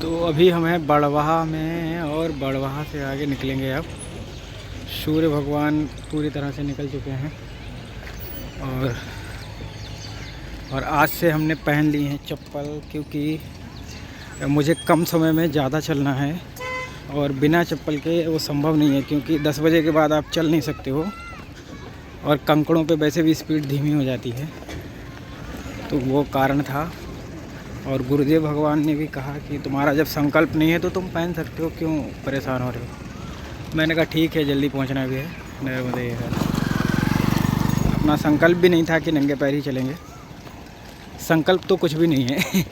तो अभी हम हैं बड़वाहा में और बड़वाहा से आगे निकलेंगे अब। सूर्य भगवान पूरी तरह से निकल चुके हैं और आज से हमने पहन ली हैं चप्पल, क्योंकि मुझे कम समय में ज़्यादा चलना है और बिना चप्पल के वो संभव नहीं है, क्योंकि 10 बजे के बाद आप चल नहीं सकते हो और कंकड़ों पे वैसे भी स्पीड धीमी हो जाती है। तो वो कारण था। और गुरुदेव भगवान ने भी कहा कि तुम्हारा जब संकल्प नहीं है तो तुम पहन सकते हो, क्यों परेशान हो रहे हो। मैंने कहा ठीक है, जल्दी पहुंचना भी है नर्मदे है। अपना संकल्प भी नहीं था कि नंगे पैर ही चलेंगे, संकल्प तो कुछ भी नहीं है।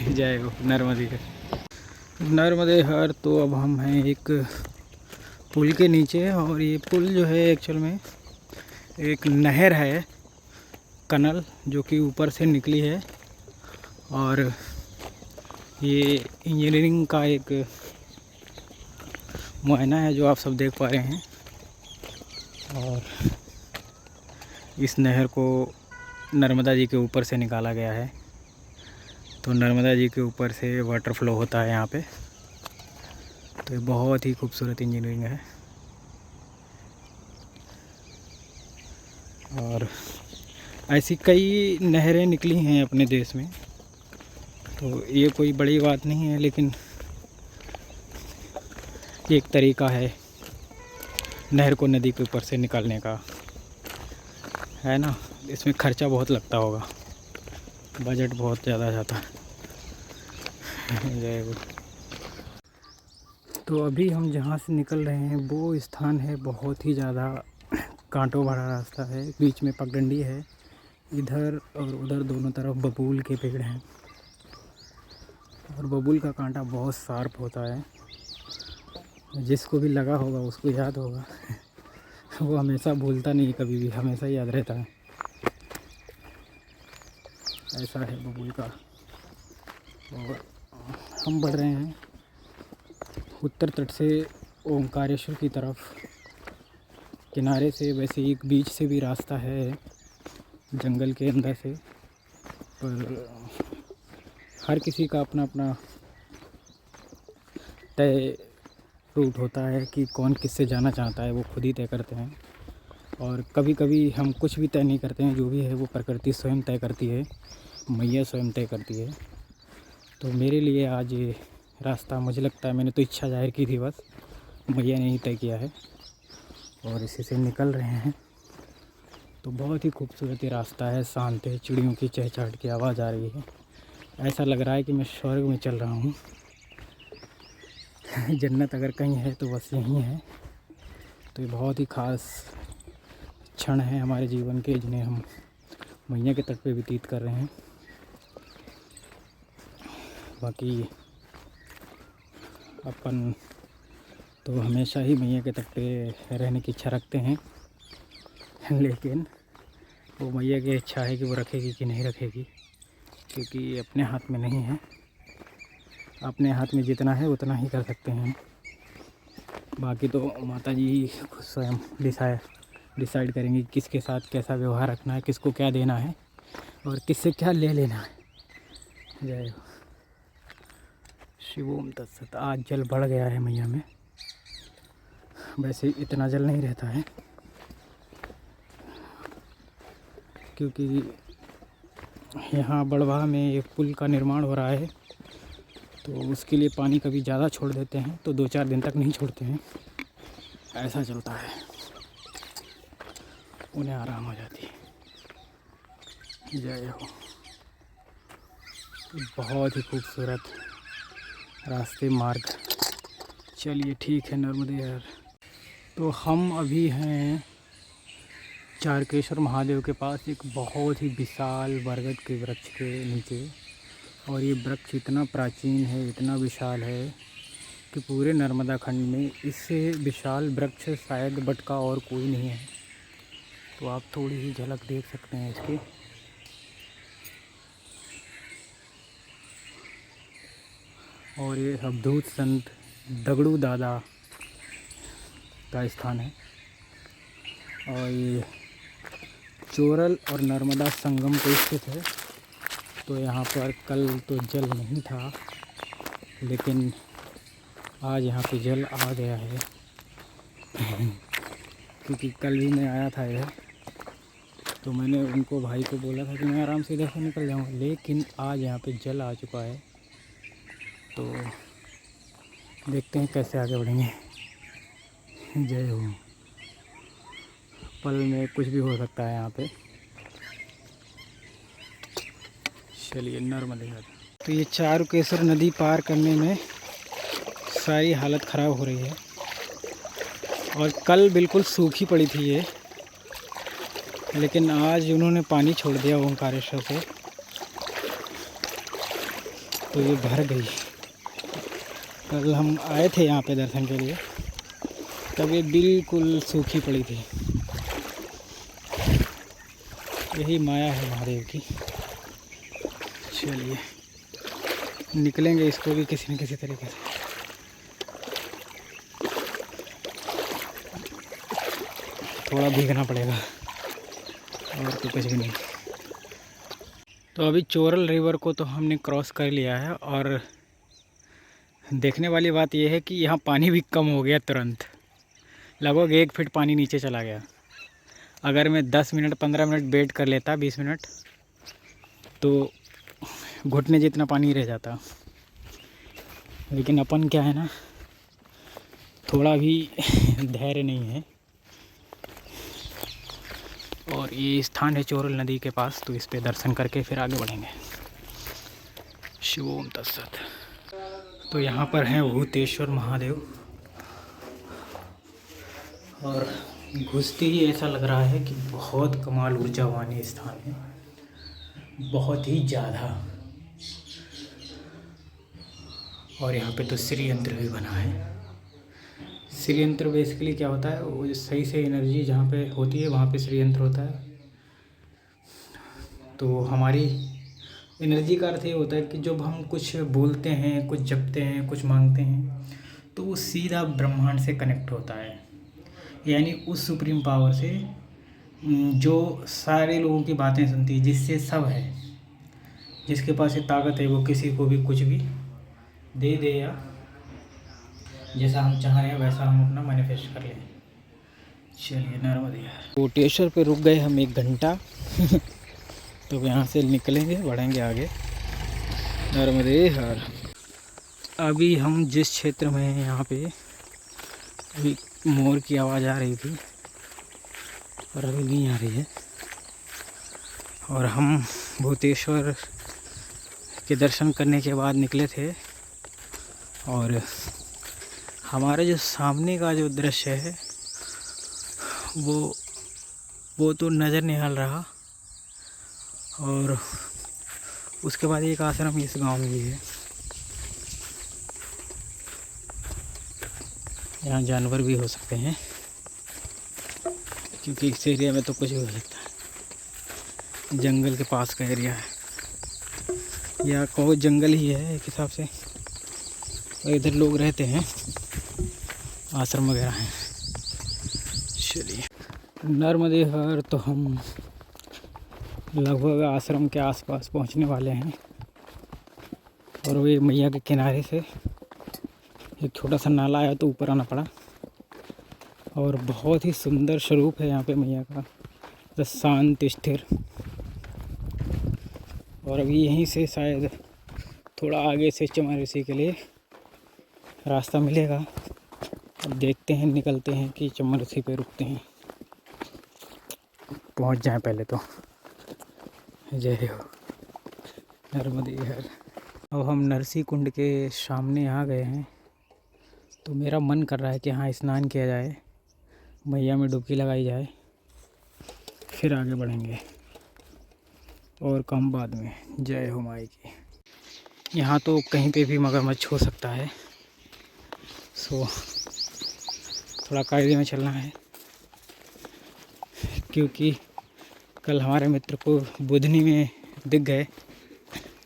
जय हो नर्मदे नर्मदे हर। तो अब हम हैं एक पुल के नीचे, और ये पुल जो है एक्चुअल में एक नहर है, कनल, जो कि ऊपर से निकली है। और ये इंजीनियरिंग का एक मुआयना है जो आप सब देख पा रहे हैं। और इस नहर को नर्मदा जी के ऊपर से निकाला गया है। तो नर्मदा जी के ऊपर से वाटर फ्लो होता है यहाँ पे। तो ये बहुत ही खूबसूरत इंजीनियरिंग है। और ऐसी कई नहरें निकली हैं अपने देश में, तो ये कोई बड़ी बात नहीं है, लेकिन एक तरीका है नहर को नदी के ऊपर से निकालने का, है ना। इसमें खर्चा बहुत लगता होगा, बजट बहुत ज़्यादा जाता है। जय गुरु। तो अभी हम जहाँ से निकल रहे हैं वो स्थान है बहुत ही ज़्यादा कांटों भरा रास्ता है। बीच में पगडंडी है, इधर और उधर दोनों तरफ बबूल के पेड़ हैं। और बबूल का कांटा बहुत शार्प होता है, जिसको भी लगा होगा उसको याद होगा। वो हमेशा भूलता नहीं, कभी भी हमेशा याद रहता है। ऐसा है बबूल का। और हम बढ़ रहे हैं उत्तर तट से ओंकारेश्वर की तरफ। किनारे से वैसे एक बीच से भी रास्ता है जंगल के अंदर से, पर हर किसी का अपना अपना तय रूट होता है कि कौन किससे जाना चाहता है, वो खुद ही तय करते हैं। और कभी कभी हम कुछ भी तय नहीं करते हैं, जो भी है वो प्रकृति स्वयं तय करती है, मैया स्वयं तय करती है। तो मेरे लिए आज ये रास्ता, मुझे लगता है मैंने तो इच्छा जाहिर की थी, बस मैया ने ही तय किया है और इसी से निकल रहे हैं। तो बहुत ही खूबसूरत ये रास्ता है, शांत है, चिड़ियों की चहचहाट की आवाज़ आ रही है। ऐसा लग रहा है कि मैं स्वर्ग में चल रहा हूँ। जन्नत अगर कहीं है तो बस यहीं है। तो ये बहुत ही ख़ास क्षण है हमारे जीवन के, जिन्हें हम मैया के तट पे व्यतीत कर रहे हैं। बाकी अपन तो हमेशा ही मैया के तट पे रहने की इच्छा रखते हैं, लेकिन वो मैया की इच्छा है कि वो रखेगी कि नहीं रखेगी, क्योंकि ये अपने हाथ में नहीं है। अपने हाथ में जितना है उतना ही कर सकते हैं। बाकी तो माता जी ही स्वयं डिसाइड करेंगी किसके साथ कैसा व्यवहार रखना है, किसको क्या देना है और किससे क्या ले लेना है। जय हो। शिवोम तत्सत। आज जल बढ़ गया है मैया में, वैसे इतना जल नहीं रहता है, क्योंकि यहाँ बड़वाह में एक पुल का निर्माण हो रहा है। तो उसके लिए पानी कभी ज़्यादा छोड़ देते हैं तो 2-4 दिन तक नहीं छोड़ते हैं, ऐसा चलता है, उन्हें आराम हो जाती है। जय हो। बहुत ही खूबसूरत रास्ते मार्ग। चलिए ठीक है नर्मदे यार। तो हम अभी हैं चारकेश्वर महादेव के पास, एक बहुत ही विशाल बरगद के वृक्ष के नीचे। और ये वृक्ष इतना प्राचीन है, इतना विशाल है कि पूरे नर्मदा खंड में इससे विशाल वृक्ष शायद बट का और कोई नहीं है। तो आप थोड़ी ही झलक देख सकते हैं इसकी। और ये अवधूत संत दगड़ू दादा का स्थान है। और ये चोरल और नर्मदा संगम पे स्थित है। तो यहाँ पर कल तो जल नहीं था, लेकिन आज यहाँ पे जल आ गया है क्योंकि कल भी मैं आया था इधर, तो मैंने उनको भाई को बोला था कि मैं आराम से इधर से निकल जाऊँगा, लेकिन आज यहाँ पे जल आ चुका है। तो देखते हैं कैसे आगे बढ़ेंगे। जय हो। पल में कुछ भी हो सकता है यहाँ पे। चलिए नर्मदे नदी। तो ये चारुकेश्वर नदी पार करने में सारी हालत ख़राब हो रही है, और कल बिल्कुल सूखी पड़ी थी ये, लेकिन आज उन्होंने पानी छोड़ दिया ओंकारेश्वर से, तो ये भर गई। कल हम आए थे यहाँ पे दर्शन के लिए, तब ये बिल्कुल सूखी पड़ी थी। यही माया है महादेव की। चलिए निकलेंगे इसको भी किसी न किसी तरीके से। थोड़ा भीगना पड़ेगा और तो कुछ भी नहीं। तो अभी चोरल रिवर को तो हमने क्रॉस कर लिया है, और देखने वाली बात यह है कि यहाँ पानी भी कम हो गया तुरंत। लगभग 1 फीट पानी नीचे चला गया। अगर मैं 10 मिनट 15 मिनट वेट कर लेता, 20 मिनट, तो घुटने जितना पानी रह जाता। लेकिन अपन क्या है ना, थोड़ा भी धैर्य नहीं है। और ये स्थान है चोरल नदी के पास, तो इस पे दर्शन करके फिर आगे बढ़ेंगे। शिवोम तत्सत। तो यहाँ पर हैं भूतेश्वर महादेव, और घुसते ही ऐसा लग रहा है कि बहुत कमाल ऊर्जावान ये स्थान है, बहुत ही ज़्यादा। और यहाँ पे तो श्री यंत्र भी बना है। श्री यंत्र बेसिकली क्या होता है, वो सही से एनर्जी जहाँ पे होती है वहाँ पे श्री यंत्र होता है। तो हमारी एनर्जी का अर्थ ये होता है कि जब हम कुछ बोलते हैं, कुछ जपते हैं, कुछ मांगते हैं, तो वो सीधा ब्रह्मांड से कनेक्ट होता है, यानी उस सुप्रीम पावर से जो सारे लोगों की बातें सुनती है, जिससे सब है, जिसके पास ये ताकत है, वो किसी को भी कुछ भी दे दे, या जैसा हम चाह रहे हैं वैसा हम अपना मैनिफेस्ट कर लें। चलिए नर्मदे। कोटेश्वर पे रुक गए हम 1 घंटा तो यहाँ से निकलेंगे, बढ़ेंगे आगे। नर्मदे हर। अभी हम जिस क्षेत्र में हैं यहाँ पे अभी मोर की आवाज़ आ रही थी, और अभी नहीं आ रही है। और हम भूतेश्वर के दर्शन करने के बाद निकले थे, और हमारे जो सामने का जो दृश्य है वो तो नज़र नहीं आ रहा। और उसके बाद एक आश्रम इस गांव में भी है। यहाँ जानवर भी हो सकते हैं, क्योंकि इस एरिया में तो कुछ भी हो सकता है। जंगल के पास का एरिया है, या कहो जंगल ही है एक हिसाब से, और इधर लोग रहते हैं, आश्रम वगैरह हैं। चलिए नर्मदे हर। तो हम लगभग आश्रम के आसपास पहुंचने वाले हैं, और वे मैया के किनारे से एक छोटा सा नाला आया तो ऊपर आना पड़ा। और बहुत ही सुंदर स्वरूप है यहाँ पे मैया का, शांत स्थिर। और अभी यहीं से शायद थोड़ा आगे से चमन ऋषि के लिए रास्ता मिलेगा। अब देखते हैं, निकलते हैं कि चमन ऋषि पे रुकते हैं, पहुँच जाएं पहले तो। जय हो नर्मदे हर। अब हम नरसी कुंड के सामने आ गए हैं, तो मेरा मन कर रहा है कि हाँ स्नान किया जाए, मैया में डुबकी लगाई जाए, फिर आगे बढ़ेंगे, और कम बाद में। जय हो माई की। यहाँ तो कहीं पे भी मगरमच्छ हो सकता है, सो थोड़ा कायदे में चलना है, क्योंकि कल हमारे मित्र को बुधनी में दिख गए,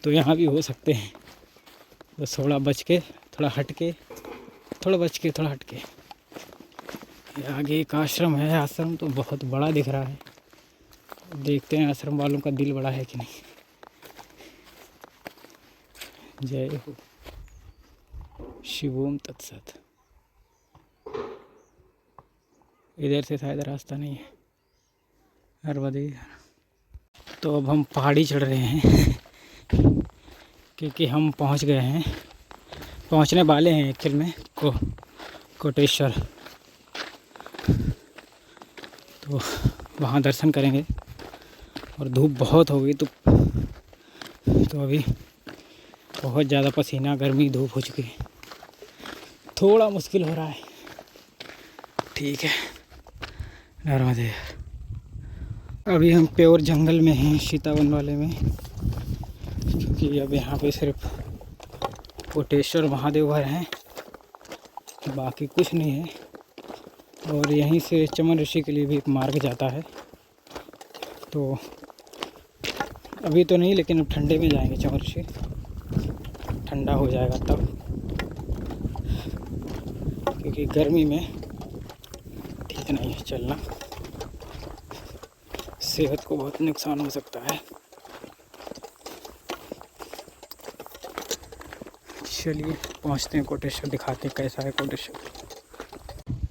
तो यहाँ भी हो सकते हैं। बस थोड़ा बच के, थोड़ा हट के, थोड़ा बच के, थोड़ा हट के। आगे एक आश्रम है, आश्रम तो बहुत बड़ा दिख रहा है। देखते हैं आश्रम वालों का दिल बड़ा है कि नहीं। जय हो शिवोम तत्सत। इधर से शायद रास्ता नहीं है, नर्मदे। तो अब हम पहाड़ी चढ़ रहे हैं क्योंकि हम पहुंच गए हैं, पहुंचने वाले हैं एक्चुअल में कोटेश्वर। तो वहाँ दर्शन करेंगे और धूप बहुत हो गई तो अभी बहुत ज़्यादा पसीना, गर्मी, धूप हो चुकी है, थोड़ा मुश्किल हो रहा है। ठीक है, नर्मदे। अभी हम प्योर जंगल में हैं, सीतावन वाले में, क्योंकि अब यहाँ पे सिर्फ कोटेश्वर महादेव भर हैं, बाकी कुछ नहीं है। और यहीं से चमन ऋषि के लिए भी एक मार्ग जाता है। तो अभी तो नहीं, लेकिन अब ठंडे में जाएंगे चमन ऋषि, ठंडा हो जाएगा तब, क्योंकि गर्मी में ठीक नहीं है चलना, सेहत को बहुत नुकसान हो सकता है। चलिए पहुंचते हैं कोटेश्वर, दिखाते हैं कैसा है कोटेश्वर।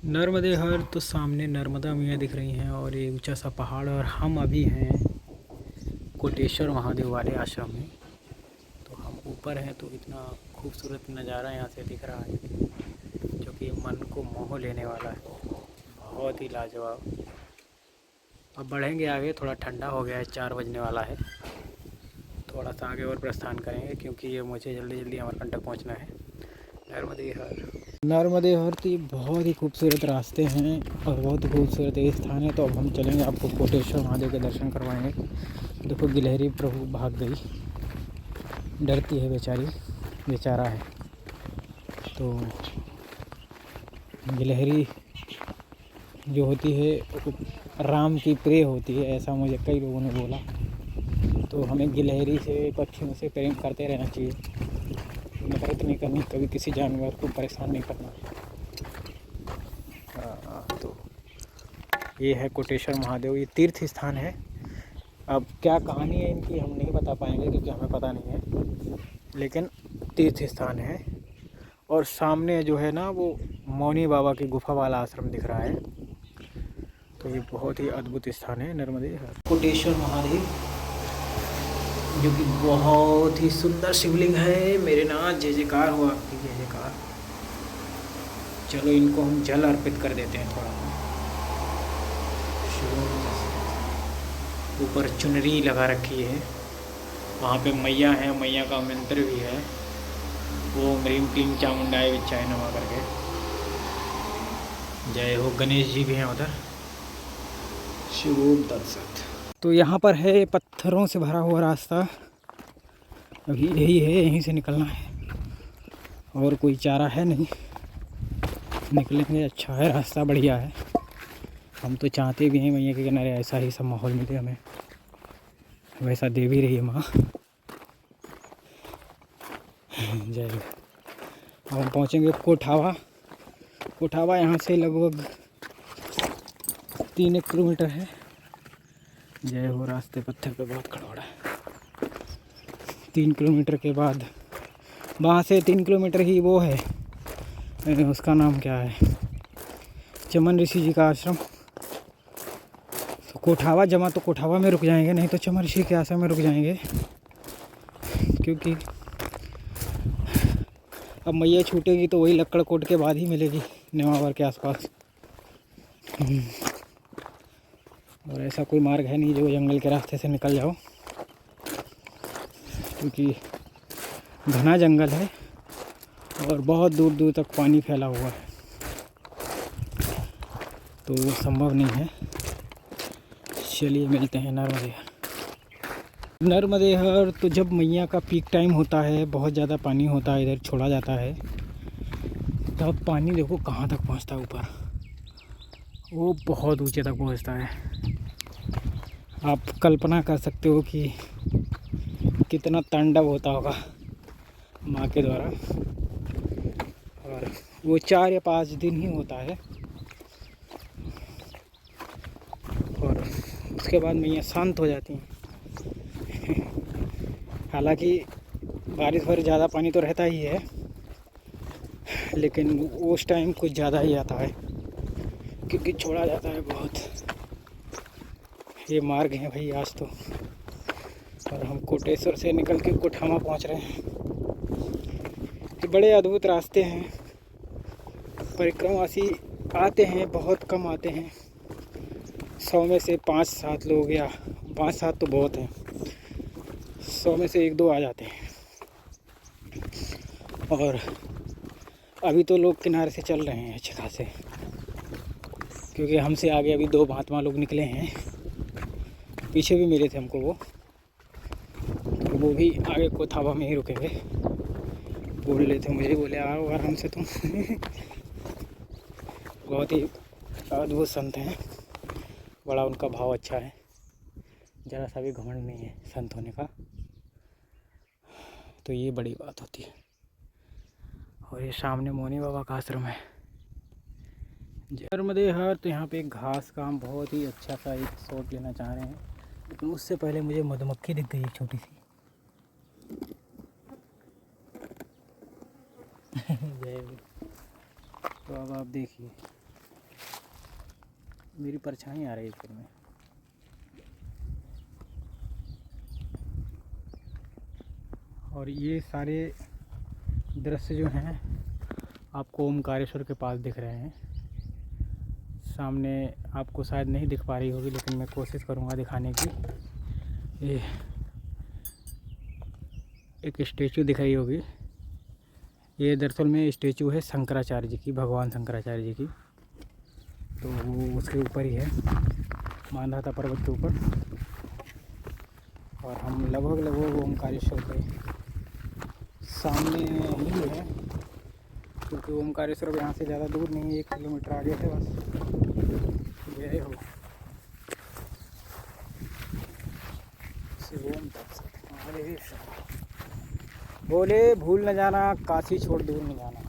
नर्मदे हर तो सामने नर्मदा मैया दिख रही हैं और ये ऊंचा सा पहाड़, और हम अभी हैं कोटेश्वर महादेव वाले आश्रम में। तो हम ऊपर हैं तो इतना खूबसूरत नज़ारा यहाँ से दिख रहा है जो कि मन को मोह लेने वाला है, बहुत ही लाजवाब। अब बढ़ेंगे आगे, थोड़ा ठंडा हो गया है, 4 बजने वाला है, थोड़ा सा आगे और प्रस्थान करेंगे क्योंकि ये मुझे जल्दी जल्दी अमरकंटक पहुंचना है। नर्मदे हर तो बहुत ही खूबसूरत रास्ते हैं और बहुत ही खूबसूरत ये स्थान है। तो अब हम चलेंगे, आपको कोटेश्वर महादेव के दर्शन करवाएंगे। देखो गिलहरी प्रभु भाग गई, डरती है बेचारी, बेचारा है। तो गिलहरी जो होती है राम की प्रिय होती है, ऐसा मुझे कई लोगों ने बोला। तो हमें गिलहरी से, पक्षियों से प्रेम करते रहना चाहिए, नफरत नहीं करनी, कभी किसी जानवर को परेशान नहीं करना। तो ये है कोटेश्वर महादेव, ये तीर्थ स्थान है। अब क्या कहानी है इनकी हम नहीं बता पाएंगे क्योंकि हमें पता नहीं है, लेकिन तीर्थ स्थान है। और सामने जो है ना वो मौनी बाबा की गुफा वाला आश्रम दिख रहा है। तो ये बहुत ही अद्भुत स्थान है नर्मदे कोटेश्वर महादेव, जो कि बहुत ही सुंदर शिवलिंग है। मेरे नाथ जय जयकार हो आपकी, जय जयकार। चलो इनको हम जल अर्पित कर देते हैं थोड़ा। ऊपर चुनरी लगा रखी है, वहाँ पे मैया है, मैया का मंत्र भी है, वो ह्रीं क्लीं चामुंडाय विच्चाय नमः करके जय हो। गणेश जी भी हैं उधर, शिवोम तत्सत। तो यहाँ पर है पत्थरों से भरा हुआ रास्ता, अभी यही है, यहीं से निकलना है और कोई चारा है नहीं, निकलेंगे। अच्छा है रास्ता, बढ़िया है। हम तो चाहते भी हैं मैया के किनारे ऐसा ही सब माहौल मिले हमें, वैसा दे भी रही है माँ। जय। अब हम पहुँचेंगे कोठावा। कोठावा यहाँ से लगभग 3 किलोमीटर है। जय हो। रास्ते पत्थर पे बहुत खड़ोड़ा है। 3 किलोमीटर के बाद वहाँ से 3 किलोमीटर ही वो है, उसका नाम क्या है, चमन ऋषि जी का आश्रम। तो कोठावा जमा तो कोठावा में रुक जाएंगे, नहीं तो चमन ऋषि के आश्रम में रुक जाएंगे, क्योंकि अब मैया छूटेगी तो वही लक्कड़कोट के बाद ही मिलेगी, नेमावर के आसपास। और ऐसा कोई मार्ग है नहीं जो जंगल के रास्ते से निकल जाओ, क्योंकि घना जंगल है और बहुत दूर दूर तक पानी फैला हुआ है, तो वो संभव नहीं है। चलिए मिलते हैं नर्मदे हर। तो जब मैया का पीक टाइम होता है, बहुत ज़्यादा पानी होता है, इधर छोड़ा जाता है, तब पानी देखो कहाँ तक पहुँचता है ऊपर, वो बहुत ऊंचे तक पहुँचता है। आप कल्पना कर सकते हो कि कितना तांडव होता होगा माँ के द्वारा। और वो 4 या 5 दिन ही होता है, और उसके बाद मैया शांत हो जाती हैं। हालांकि बारिश भर ज़्यादा पानी तो रहता ही है, लेकिन उस टाइम कुछ ज़्यादा ही आता है क्योंकि छोड़ा जाता है बहुत। ये मार्ग है भाई आज तो, और हम कोटेश्वर से निकल के कोठामा पहुंच रहे हैं। ये बड़े अद्भुत रास्ते हैं। परिक्रमावासी आते हैं, बहुत कम आते हैं। 100 में से 5-7 लोग, या 5-7 तो बहुत हैं, 100 में से 1-2 आ जाते हैं। और अभी तो लोग किनारे से चल रहे हैं अच्छे खासे, क्योंकि हमसे आगे अभी 2 महात्मा लोग निकले हैं। पीछे भी मिले थे हमको वो भी आगे कोठावा में ही रुकेंगे। बोल रहे थे मुझे, बोले आओ आराम से तुम। बहुत ही अद्भुत संत हैं, बड़ा उनका भाव अच्छा है, ज़रा सा भी घमंड नहीं है संत होने का, तो ये बड़ी बात होती है। और ये सामने मोनी बाबा का आश्रम है, नर्मदे हर। तो यहाँ पे एक घास का हम बहुत ही अच्छा सा एक शॉट लेना चाह रहे हैं, लेकिन उससे पहले मुझे मधुमक्खी दिख गई एक छोटी सी। तो अब आप देखिए, मेरी परछाई आ रही है फिर में। और ये सारे दृश्य जो हैं आपको ओमकारेश्वर के पास दिख रहे हैं। सामने आपको शायद नहीं दिख पा रही होगी, लेकिन मैं कोशिश करूँगा दिखाने की। ये एक स्टेचू दिख रही होगी, ये दरअसल में स्टेचू है शंकराचार्य जी की, भगवान शंकराचार्य जी की। तो वो उसके ऊपर ही है, मांधाता पर्वत के ऊपर। और हम लगभग ओमकारेश्वर के सामने ही है, क्योंकि ओमकारेश्वर यहाँ से ज़्यादा दूर नहीं है, 1 किलोमीटर आगे है बस। यही हो शिवोम तक बोले भूल न जाना, काशी छोड़ दूर न जाना,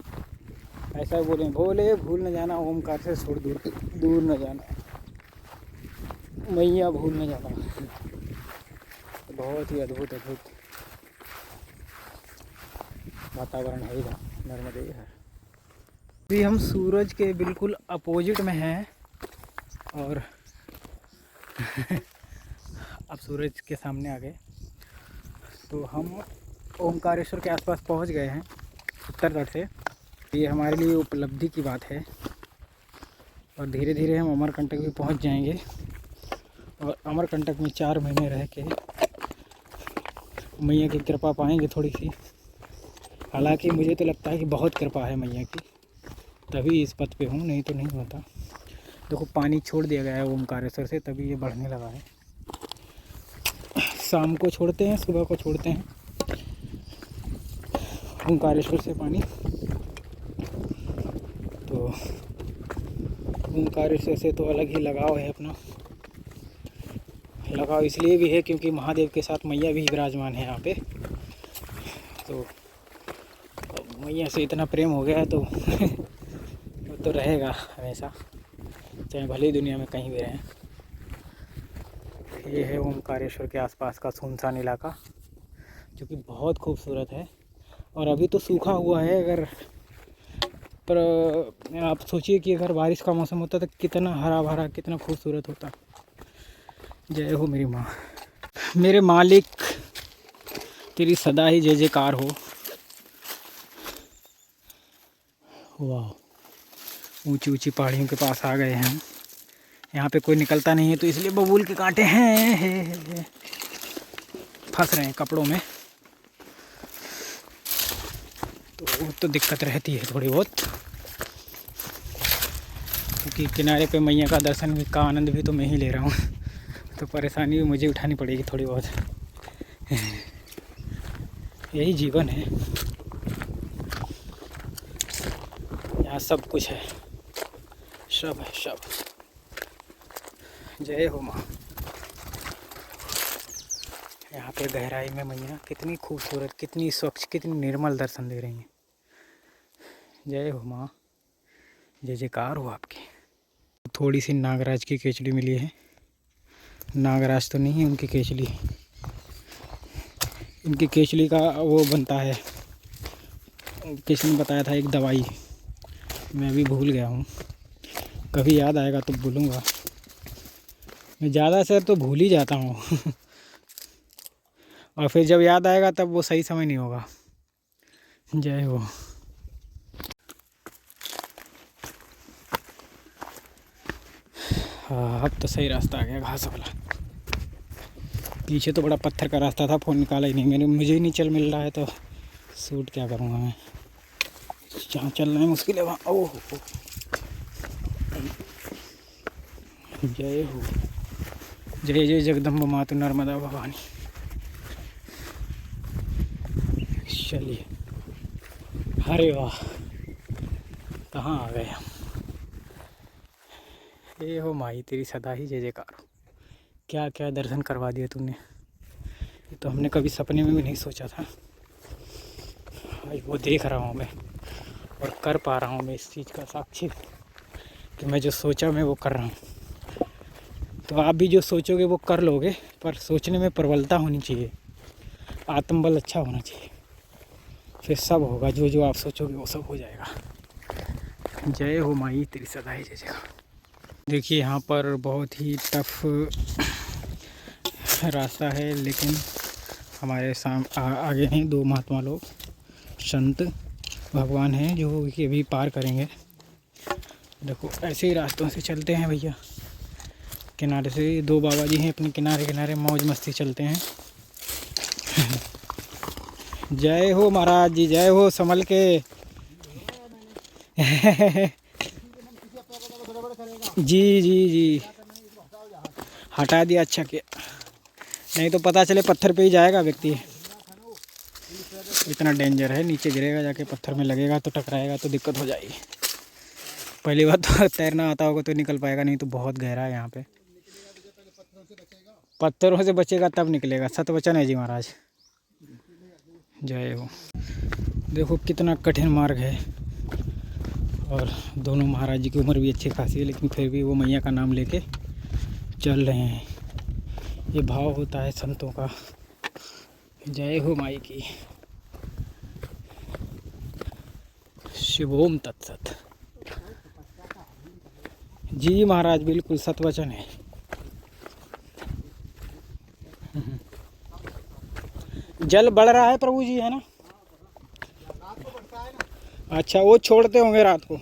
ऐसा बोले। बोले भूल न जाना, ओमकार से छोड़ दूर न जाना, मैया भूल न जाना। बहुत ही अद्भुत वातावरण है इधर नर्मदे है। अभी हम सूरज के बिल्कुल अपोजिट में हैं, और अब सूरज के सामने आ गए। तो हम ओमकारेश्वर के आसपास पहुंच गए हैं उत्तर तट से। ये हमारे लिए उपलब्धि की बात है, और धीरे धीरे हम अमरकंटक भी पहुंच जाएंगे। और अमरकंटक में 4 महीने रह के मैया की कृपा पाएंगे थोड़ी सी। हालांकि मुझे तो लगता है कि बहुत कृपा है मैया की, तभी इस पथ पे हूँ, नहीं तो नहीं होता। देखो पानी छोड़ दिया गया है ओमकारेश्वर से, तभी ये बढ़ने लगा है। शाम को छोड़ते हैं, सुबह को छोड़ते हैं ओमकारेश्वर से पानी। तो ओमकारेश्वर से तो अलग ही लगाव है अपना। लगाव इसलिए भी है क्योंकि महादेव के साथ मैया भी विराजमान है यहाँ पे। तो मैया से इतना प्रेम हो गया है तो वो तो रहेगा हमेशा, चाहे भले ही दुनिया में कहीं भी रहें। ये है ओमकारेश्वर के आसपास का सुनसान इलाका, जो कि बहुत खूबसूरत है। और अभी तो सूखा हुआ है, अगर पर आप सोचिए कि अगर बारिश का मौसम होता तो कितना हरा भरा, कितना खूबसूरत होता। जय हो मेरी माँ, मेरे मालिक, तेरी सदा ही जय जयकार हो। वाह, ऊंची ऊंची पहाड़ियों के पास आ गए हैं। यहाँ पे कोई निकलता नहीं है, तो इसलिए बबूल के कांटे हैं फंस रहे हैं कपड़ों में। तो दिक्कत रहती है थोड़ी बहुत, क्योंकि किनारे पे मैया का दर्शन का आनंद भी तो मैं ही ले रहा हूँ, तो परेशानी भी मुझे उठानी पड़ेगी थोड़ी बहुत। यही जीवन है, यहाँ सब कुछ है, सब है सब। जय हो माँ। यहाँ पे गहराई में मैया कितनी खूबसूरत, कितनी स्वच्छ, कितनी निर्मल दर्शन दे रही हैं। जय हो माँ, जय जयकार हो आपकी। थोड़ी सी नागराज की केचड़ी मिली है। नागराज तो नहीं है, उनकी केचड़ी। इनकी केचड़ी का वो बनता है, किसी ने बताया था, एक दवाई मैं भी भूल गया हूँ, कभी याद आएगा तो भूलूँगा। मैं ज़्यादा से तो भूल ही जाता हूँ और फिर जब याद आएगा तब वो सही समय नहीं होगा। जय हो। हाँ, अब तो सही रास्ता आ गया घास वाला। पीछे तो बड़ा पत्थर का रास्ता था, फ़ोन निकाला ही नहीं मुझे ही नहीं चल मिल रहा है तो शूट क्या करूँगा मैं। जहाँ चलना है मुश्किल है वहाँ। ओह जय हो। जय जय जगदम्बा मातु नर्मदा भवानी। चलिए, अरे वाह, कहाँ आ गए हम। ये हो माई तेरी सदा ही जय जयकार हो। क्या क्या दर्शन करवा दिए तूने, ये तो हमने कभी सपने में भी नहीं सोचा था। आज वो देख रहा हूँ मैं और कर पा रहा हूँ मैं इस चीज़ का साक्षी कि मैं जो सोचा मैं वो कर रहा हूँ। तो आप भी जो सोचोगे वो कर लोगे, पर सोचने में प्रबलता होनी चाहिए, आत्मबल अच्छा होना चाहिए, फिर सब होगा। जो जो आप सोचोगे वो सब हो जाएगा। जय हो माई तेरी सदा ही जय जयकार। देखिए यहाँ पर बहुत ही टफ रास्ता है, लेकिन हमारे आगे हैं दो महात्मा लोग, संत भगवान हैं जो ये भी पार करेंगे। देखो ऐसे ही रास्तों से चलते हैं भैया, किनारे से दो बाबा जी हैं अपने किनारे किनारे मौज मस्ती चलते हैं। जय हो महाराज जी, जय हो, संभल के। जी जी जी, हटा दिया, अच्छा किया, नहीं तो पता चले पत्थर पे ही जाएगा व्यक्ति। इतना डेंजर है, नीचे गिरेगा जाके पत्थर में लगेगा तो टकराएगा तो दिक्कत हो जाएगी। पहली बात तो तैरना आता होगा तो निकल पाएगा, नहीं तो बहुत गहरा है यहाँ पे। पत्थरों से बचेगा तब निकलेगा, सत वचन है जी महाराज। जय हो। देखो कितना कठिन मार्ग है और दोनों महाराज जी की उम्र भी अच्छी खासी है, लेकिन फिर भी वो मैया का नाम लेके चल रहे हैं। ये भाव होता है संतों का। जय हो माई की। शिवोम तत्सत। जी महाराज, बिल्कुल सतवचन है। जल बढ़ रहा है प्रभु जी, है ना? अच्छा, वो छोड़ते होंगे रात को।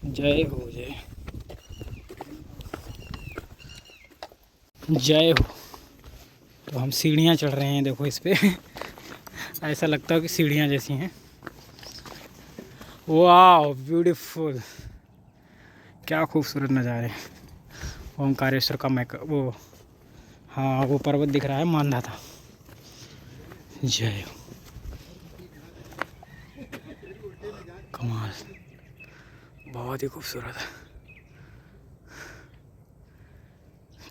जय हो, जय जय हो। तो हम सीढ़ियाँ चढ़ रहे हैं, देखो इस पे ऐसा लगता है कि सीढ़ियाँ जैसी हैं। वाह ब्यूटीफुल, क्या खूबसूरत नज़ारे। ओमकारेश्वर का वो, हाँ वो पर्वत दिख रहा है, मांधा था। जय हो, कमाल, बहुत ही खूबसूरत है।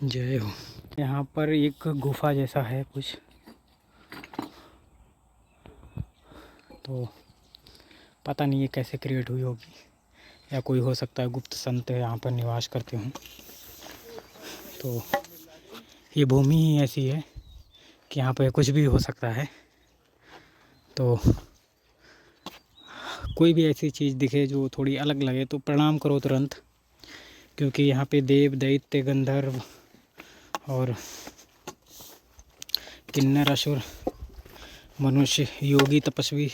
जय हो। यहाँ पर एक गुफा जैसा है कुछ, तो पता नहीं ये कैसे क्रिएट हुई होगी, या कोई हो सकता है गुप्त संत यहाँ पर निवास करते हों। तो ये भूमि ही ऐसी है कि यहाँ पे कुछ भी हो सकता है। तो कोई भी ऐसी चीज़ दिखे जो थोड़ी अलग लगे तो प्रणाम करो तुरंत, क्योंकि यहाँ पे देव दैत्य गंधर्व और किन्नर असुर मनुष्य योगी तपस्वी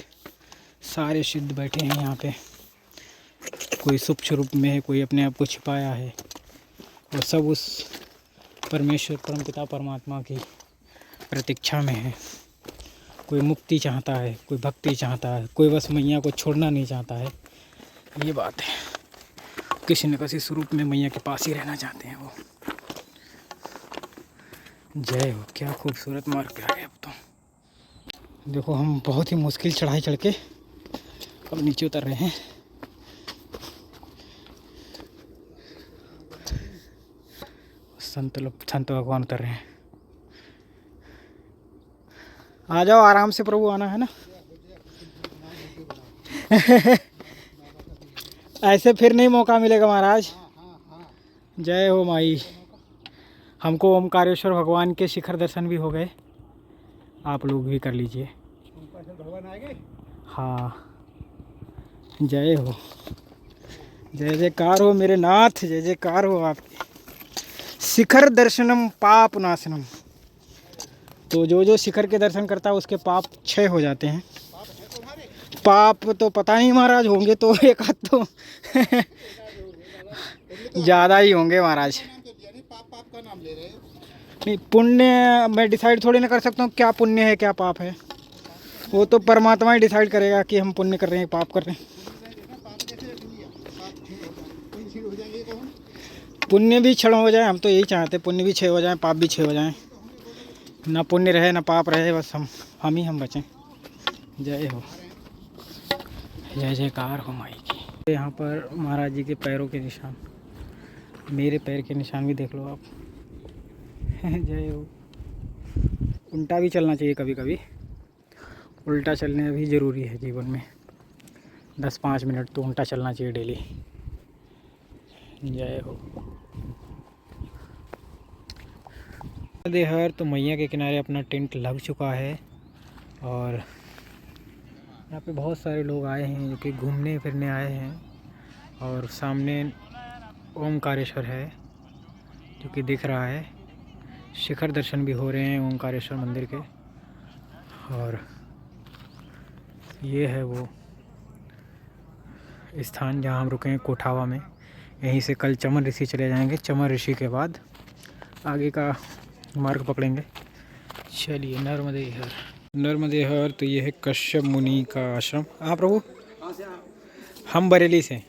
सारे सिद्ध बैठे हैं यहाँ पे। कोई सूक्ष्म रूप में है, कोई अपने आप को छिपाया है, और सब उस परमेश्वर परमपिता परमात्मा की प्रतीक्षा में है। कोई मुक्ति चाहता है, कोई भक्ति चाहता है, कोई बस मैया को छोड़ना नहीं चाहता है। ये बात है, किसी न किसी स्वरूप में मैया के पास ही रहना चाहते हैं वो। जय हो। क्या खूबसूरत मार्ग पे आ गए अब तो। देखो हम बहुत ही मुश्किल चढ़ाई चढ़ के अब नीचे उतर रहे हैं। संत भगवान उतर रहे हैं। आ जाओ, आराम से प्रभु, आना है ना। ऐसे फिर नहीं मौका मिलेगा महाराज। जय हो माई। हमको ओमकारेश्वर भगवान के शिखर दर्शन भी हो गए, आप लोग भी कर लीजिए। हाँ, जय हो, जय जयकार हो मेरे नाथ, जय जयकार हो आपकी। शिखर दर्शनम पाप नाशनम। तो जो जो शिखर के दर्शन करता है उसके पाप क्षय हो जाते हैं। पाप तो पता नहीं महाराज, होंगे तो एक आध तो ज़्यादा ही होंगे महाराज। नहीं, पुण्य मैं डिसाइड थोड़ी ना कर सकता हूँ क्या पुण्य है क्या पाप है। वो तो परमात्मा ही डिसाइड करेगा कि हम पुण्य कर रहे हैं पाप कर रहे हैं। पुण्य भी क्षण हो जाए, हम तो यही चाहते हैं, पुण्य भी क्षय हो जाए पाप भी क्षय हो जाए, ना पुण्य रहे ना पाप रहे, बस हम बचें। जय हो, जय जयकार हो माई की। यहाँ पर महाराज जी के पैरों के निशान, मेरे पैर के निशान भी देख लो आप। जय हो। उल्टा भी चलना चाहिए कभी कभी, उल्टा चलने भी ज़रूरी है जीवन में। 10-5 मिनट तो उल्टा चलना चाहिए डेली। जय हो। देहर तो मैया के किनारे अपना टेंट लग चुका है और यहाँ पे बहुत सारे लोग आए हैं जो कि घूमने फिरने आए हैं। और सामने ओमकारेश्वर है जो कि दिख रहा है। शिखर दर्शन भी हो रहे हैं ओमकारेश्वर मंदिर के। और ये है वो स्थान जहाँ हम रुके हैं, कोठावा में। यहीं से कल चमन ऋषि चले जाएंगे, चमन ऋषि के बाद आगे का मार्ग पकड़ेंगे। चलिए, नर्मदे हर, नर्मदे हर। तो ये है कश्यप मुनि का आश्रम। आप प्रभु? हम बरेली से,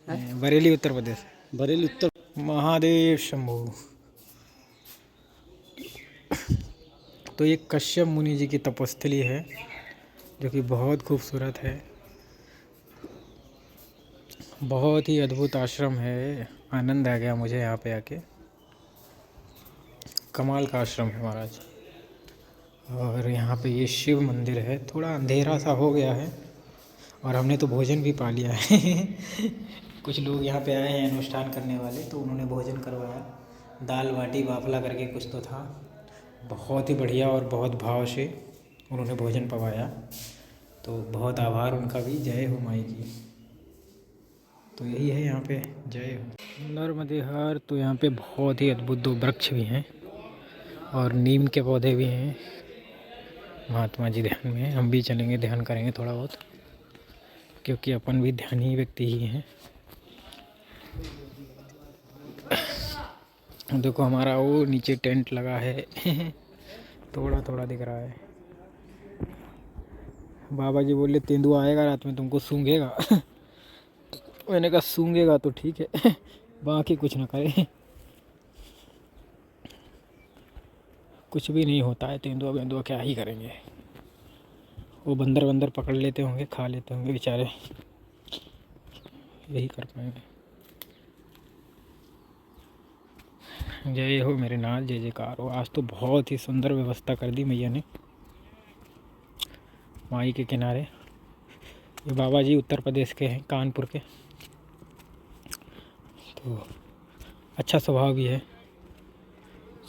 बरेली उत्तर प्रदेश। बरेली उत्तर। महादेव शंभू। तो ये कश्यप मुनि जी की तपस्थली है जो कि बहुत खूबसूरत है, बहुत ही अद्भुत आश्रम है। आनंद आ गया मुझे यहाँ पे आके, कमाल का आश्रम है महाराज। और यहाँ पे ये शिव मंदिर है। थोड़ा अंधेरा सा हो गया है और हमने तो भोजन भी पा लिया है। कुछ लोग यहाँ पे आए हैं अनुष्ठान करने वाले, तो उन्होंने भोजन करवाया। दाल बाटी बाफला करके कुछ तो था, बहुत ही बढ़िया और बहुत भाव से उन्होंने भोजन पवाया। तो बहुत आभार उनका भी। जय हो माई की। तो यही है यहाँ पे। जय हो। नर्मदे हर। तो यहाँ पे बहुत ही अद्भुत 2 वृक्ष भी हैं और नीम के पौधे भी हैं। महात्मा जी ध्यान में, हम भी चलेंगे, ध्यान करेंगे थोड़ा बहुत, क्योंकि अपन भी ध्यानी व्यक्ति ही हैं। देखो हमारा वो नीचे टेंट लगा है। थोड़ा थोड़ा दिख रहा है। बाबा जी बोले तेंदुआ आएगा रात में तुमको सूंघेगा। मैंने कहा सूंघेगा तो ठीक है, बाकी कुछ ना करे। कुछ भी नहीं होता है, तेंदुआ वेंदुआ क्या ही करेंगे। वो बंदर पकड़ लेते होंगे, खा लेते होंगे बेचारे, यही कर पाएंगे। जय हो मेरे नाथ, जय जयकार हो। आज तो बहुत ही सुंदर व्यवस्था कर दी मैया ने माई के किनारे। ये बाबा जी उत्तर प्रदेश के हैं, कानपुर के। तो अच्छा स्वभाव भी है।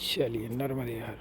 चलिए, नर्मदे हर।